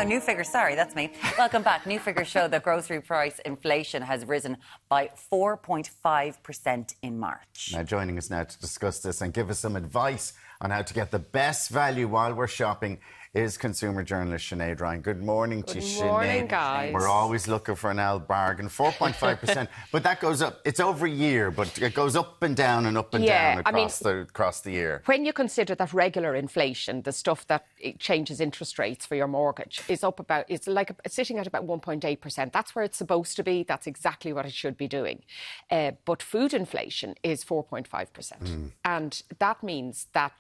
No, new figures. Sorry, that's me. Welcome back. New figures show that grocery price inflation has risen by 4.5% in March. Now, joining us now to discuss this and give us some advice on how to get the best value while we're shopping is consumer journalist Sinead Ryan. Good morning to you, Sinead. Good morning, guys. We're always looking for an old bargain. 4.5%, but that goes up. It's over a year, but it goes up and down and up and down across the year. When you consider that regular inflation, the stuff that it changes interest rates for your mortgage, is up about, it's sitting at about 1.8%. That's where it's supposed to be. That's exactly what it should be doing. But food inflation is 4.5%. And that means that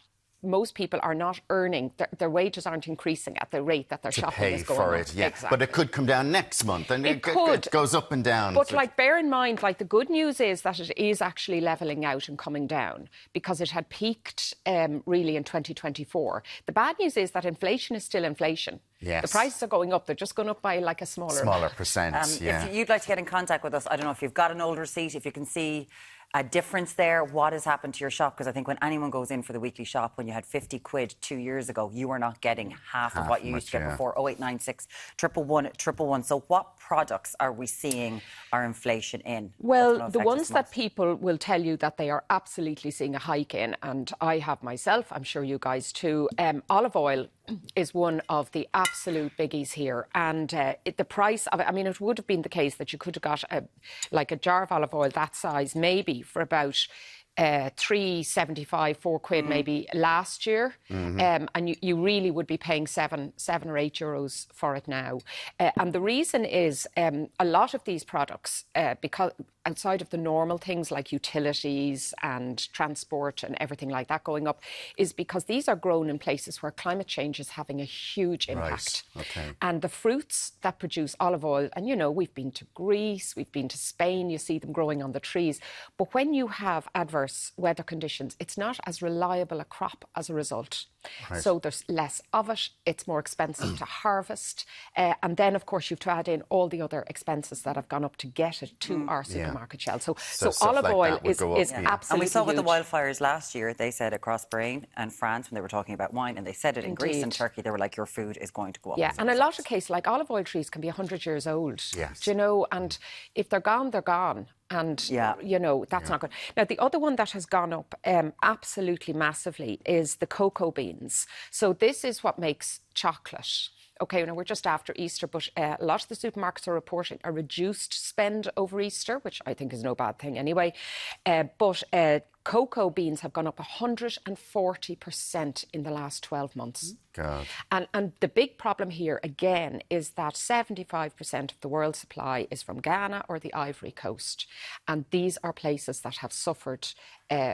most people are not earning, their wages aren't increasing at the rate that their shopping is going up. To pay for it, yeah. Exactly. But it could come down next month, and it goes up and down. But, bear in mind, the good news is that it is actually levelling out and coming down, because it had peaked, really, in 2024. The bad news is that inflation is still inflation. Yes. The prices are going up. They're just going up by a smaller percent, yeah. If you'd like to get in contact with us, I don't know if you've got an old receipt, if you can see a difference there, what has happened to your shop? Because I think when anyone goes in for the weekly shop, when you had 50 quid 2 years ago, you are not getting half of what you used to get before. 0896 111. So what products are we seeing our inflation in? Well, the ones that people will tell you that they are absolutely seeing a hike in, and I have myself, I'm sure you guys too, olive oil is one of the absolute biggies here. And the price of it, it would have been the case that you could have got a jar of olive oil that size maybe for about £3.75, £4 maybe last year, and you really would be paying seven or €8 for it now. And the reason is a lot of these products, because outside of the normal things like utilities and transport and everything like that going up, is because these are grown in places where climate change is having a huge impact. Right. Okay. And the fruits that produce olive oil, and we've been to Greece, we've been to Spain, you see them growing on the trees. But when you have adverse weather conditions, it's not as reliable a crop as a result. Right. So there's less of it, it's more expensive to harvest, and then of course you've to add in all the other expenses that have gone up to get it to our supermarket shelves. So olive oil is absolutely And we saw with huge. the wildfires last year, they said across Spain and France when they were talking about wine, and they said it in Greece and Turkey, they were like, your food is going to go up. Yeah, and a lot of cases, olive oil trees can be 100 years old. Yes. Do you know? And if they're gone, they're gone. And, that's not good. Now, the other one that has gone up absolutely massively is the cocoa beans. So this is what makes chocolate. OK, now we're just after Easter, but a lot of the supermarkets are reporting a reduced spend over Easter, which I think is no bad thing anyway. But cocoa beans have gone up 140% in the last 12 months. God. And the big problem here, again, is that 75% of the world's supply is from Ghana or the Ivory Coast. And these are places that have suffered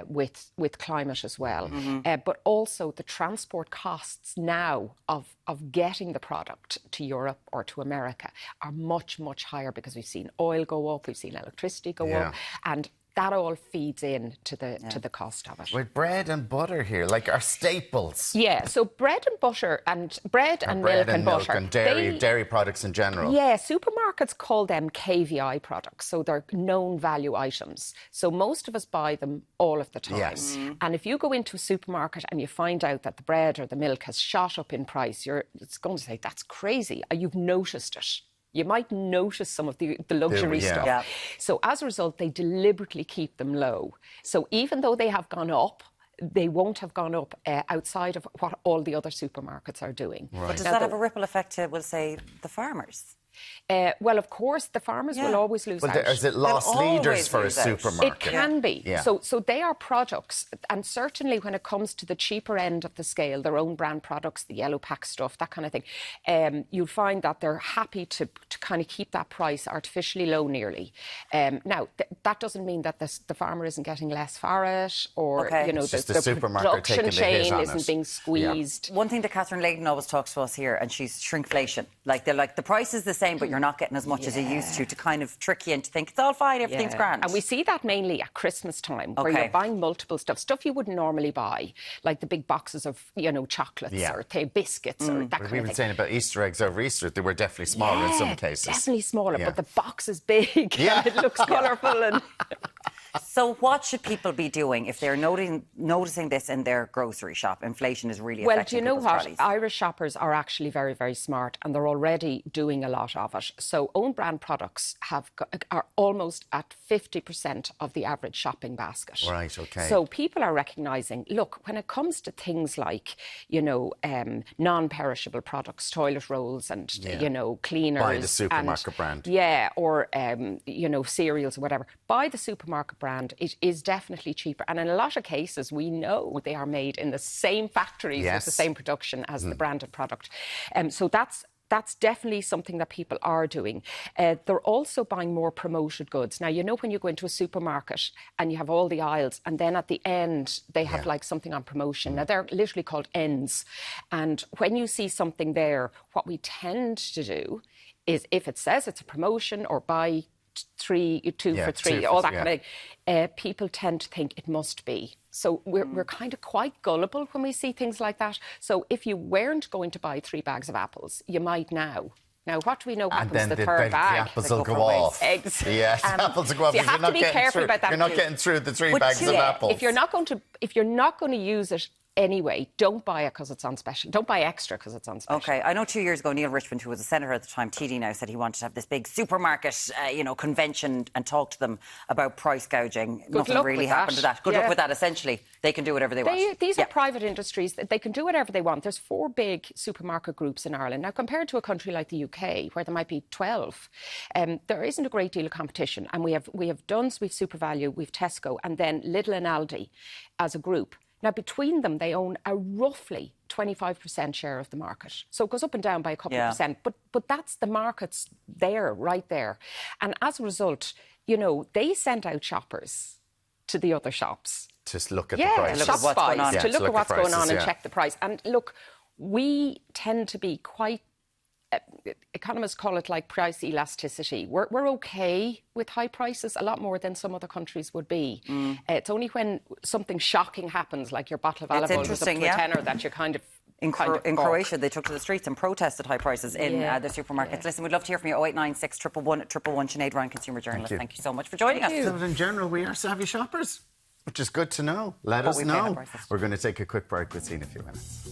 with climate as well. But also the transport costs now of getting the product to Europe or to America are much, much higher, because we've seen oil go up, we've seen electricity go up, and that all feeds in to the cost of it. With bread and butter here, like our staples. Yeah, so bread and butter and milk and butter. And dairy products in general. Yeah, supermarkets call them KVI products, so they're known value items. So most of us buy them all of the time. Yes. And if you go into a supermarket and you find out that the bread or the milk has shot up in price, it's going to say, that's crazy. You've noticed it. You might notice some of the luxury stuff. Yeah. So as a result, they deliberately keep them low. So even though they have gone up, they won't have gone up outside of what all the other supermarkets are doing. Right. But does that have a ripple effect to, we'll say, the farmers? Well, of course, the farmers will always lose out. But is it lost leaders for a supermarket? It can be. Yeah. So they are products, and certainly when it comes to the cheaper end of the scale, their own brand products, the yellow pack stuff, that kind of thing, you'll find that they're happy to kind of keep that price artificially low nearly. Now, that doesn't mean that the farmer isn't getting less for it, or the production chain isn't being squeezed. Yeah. One thing that Catherine Layton always talks to us here, and she's shrinkflation. The price is the same, but you're not getting as much as you used to kind of trick you into think it's all fine, everything's grand. And we see that mainly at Christmas time, where you're buying multiple stuff you wouldn't normally buy, like the big boxes of, chocolates or biscuits or that kind of thing. We were saying about Easter eggs over Easter, they were definitely smaller in some cases. Definitely smaller, but the box is big and it looks colourful. And So what should people be doing if they're noticing this in their grocery shop? Inflation is really Well, do affecting you know people's what? trolleys. Irish shoppers are actually very, very smart, and they're already doing a lot of it. So own brand products are almost at 50% of the average shopping basket. Right, okay. So people are recognising, look, when it comes to things like, non-perishable products, toilet rolls and, cleaners. Buy the supermarket brand. Yeah, or, cereals or whatever. Buy the supermarket brand. It is definitely cheaper. And in a lot of cases, we know they are made in the same factories with the same production as the branded product. So that's definitely something that people are doing. They're also buying more promoted goods. Now, when you go into a supermarket and you have all the aisles, and then at the end, they have like something on promotion. Now, they're literally called ends. And when you see something there, what we tend to do is, if it says it's a promotion or buy two for three, all that kind of, people tend to think it must be. So we're kind of quite gullible when we see things like that. So if you weren't going to buy 3 bags of apples, you might now. Now, what do we know happens to the third bag? The apples will go off. Eggs. Yes, the apples will go off. So you have to be careful about that. You're not getting through the 3 bags of apples. If you're not going to use it anyway, don't buy it because it's on special. Don't buy extra because it's on special. Okay, I know 2 years ago, Neil Richmond, who was a senator at the time, TD now, said he wanted to have this big supermarket, convention and talk to them about price gouging. Nothing really happened to that. Good luck with that, essentially. They can do whatever they want. These are private industries. They can do whatever they want. There's 4 big supermarket groups in Ireland. Now, compared to a country like the UK, where there might be 12, there isn't a great deal of competition. And we have Dunnes, we've SuperValu, we've Tesco, and then Lidl and Aldi as a group. Now, between them, they own a roughly 25% share of the market. So it goes up and down by a couple of percent. But that's the market's there, right there. And as a result, they send out shoppers to the other shops. To look at the prices. Shop spies, to look at what's going on and yeah. check the price. And look, we tend to be quite... economists call it like price elasticity. We're okay with high prices, a lot more than some other countries would be. It's only when something shocking happens, like your bottle of olive oil was up to a tenner, that you kind of... In Croatia, they took to the streets and protested high prices in the supermarkets. Listen, we'd love to hear from you. 0896 111 Sinead Ryan, consumer journalist. Thank you so much for joining us. So in general, we are savvy shoppers, which is good to know. Let us know. We're going to take a quick break. We'll see you in a few minutes.